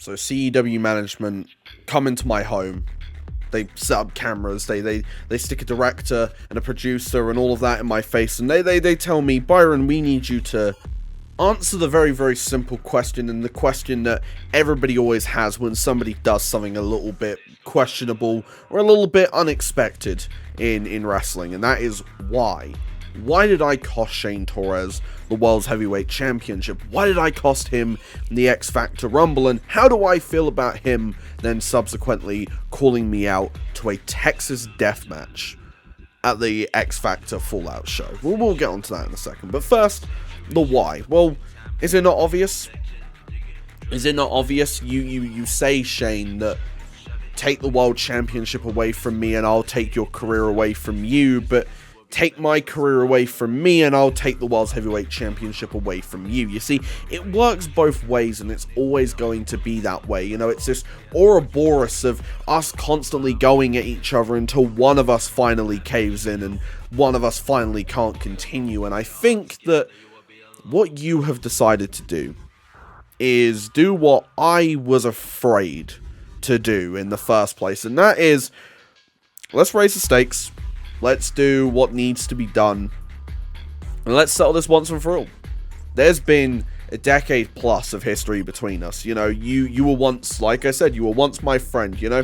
So CEW management come into my home. They set up cameras, they stick a director and a producer and all of that in my face, and they tell me, Byron, we need you to answer the very, very simple question, and the question that everybody always has when somebody does something a little bit questionable or a little bit unexpected in wrestling, and that is why. Why did I cost Shane Torres the World's Heavyweight Championship? Why did I cost him the X-Factor Rumble? And how do I feel about him then subsequently calling me out to a Texas death match at the X-Factor Fallout show? We'll get onto that in a second. But first, the why. Well, is it not obvious? Is it not obvious? You say, Shane, that take the World Championship away from me and I'll take your career away from you, but take my career away from me and I'll take the World's Heavyweight Championship away from you. You see, it works both ways and it's always going to be that way. You know, it's this Ouroboros of us constantly going at each other until one of us finally caves in and one of us finally can't continue. And I think that what you have decided to do is do what I was afraid to do in the first place. And that is, let's raise the stakes. Let's do what needs to be done. And let's settle this once and for all. There's been a decade plus of history between us. You know, you were once, like I said, you were once my friend, you know?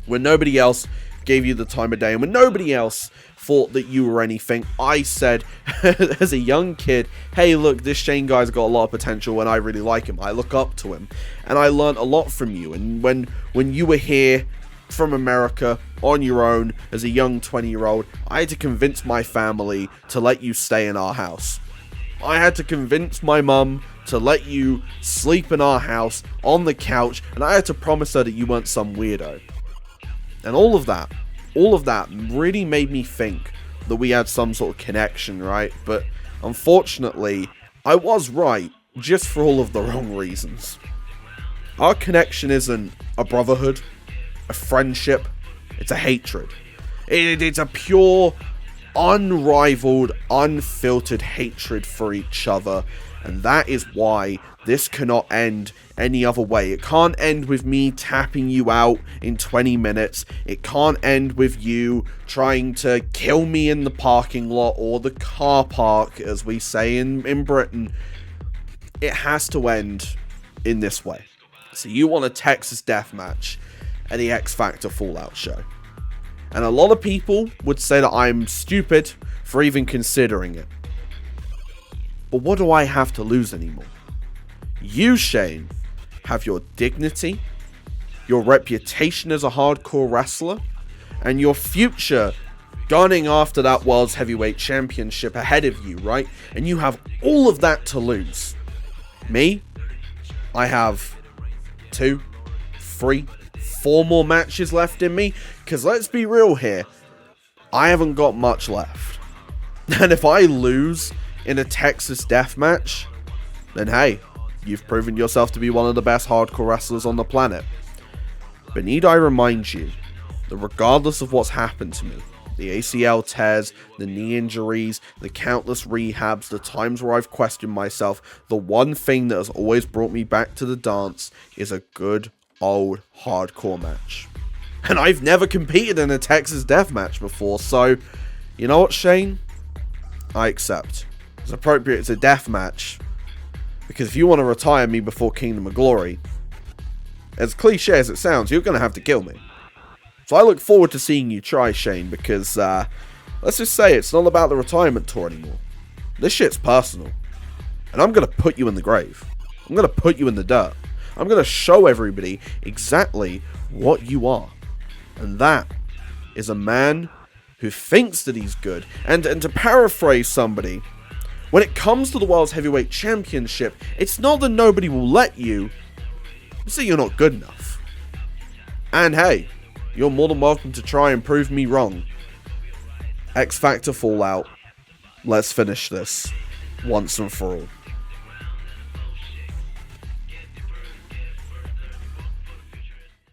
When nobody else gave you the time of day and when nobody else thought that you were anything, I said, as a young kid, hey, look, this Shane guy's got a lot of potential and I really like him. I look up to him. And I learned a lot from you. And when you were here from America on your own as a young 20-year-old, I had to convince my family to let you stay in our house. I had to convince my mum to let you sleep in our house on the couch, and I had to promise her that you weren't some weirdo. And all of that really made me think that we had some sort of connection, right? But unfortunately, I was right, just for all of the wrong reasons. Our connection isn't a brotherhood, a friendship, it's a hatred. It's a pure, unrivaled, unfiltered hatred for each other, and that is why this cannot end any other way. It can't end with me tapping you out in 20 minutes. It can't end with you trying to kill me in the parking lot or the car park, as we say in Britain. It has to end in this way. So you want a Texas death match at the X-Factor Fallout show. And a lot of people would say that I'm stupid for even considering it. But what do I have to lose anymore? You, Shane, have your dignity, your reputation as a hardcore wrestler, and your future gunning after that World's Heavyweight Championship ahead of you, right? And you have all of that to lose. Me, I have 2, 3, 4 more matches left in me, because let's be real here, I haven't got much left. And if I lose in a Texas death match, then hey, you've proven yourself to be one of the best hardcore wrestlers on the planet. But need I remind you that regardless of what's happened to me, the ACL tears, the knee injuries, the countless rehabs, the times where I've questioned myself, the one thing that has always brought me back to the dance is a good old hardcore match. And I've never competed in a Texas death match before, so you know what, Shane? I accept. It's appropriate it's a death match, because if you want to retire me before Kingdom of Glory, as cliche as it sounds, you're going to have to kill me. So I look forward to seeing you try, Shane, because let's just say it's not about the retirement tour anymore. This shit's personal. And I'm going to put you in the grave. I'm going to put you in the dirt. I'm going to show everybody exactly what you are. And that is a man who thinks that he's good. And to paraphrase somebody, when it comes to the World's Heavyweight Championship, it's not that nobody will let you, it's that you're not good enough. And hey, you're more than welcome to try and prove me wrong. X-Factor Fallout, let's finish this once and for all.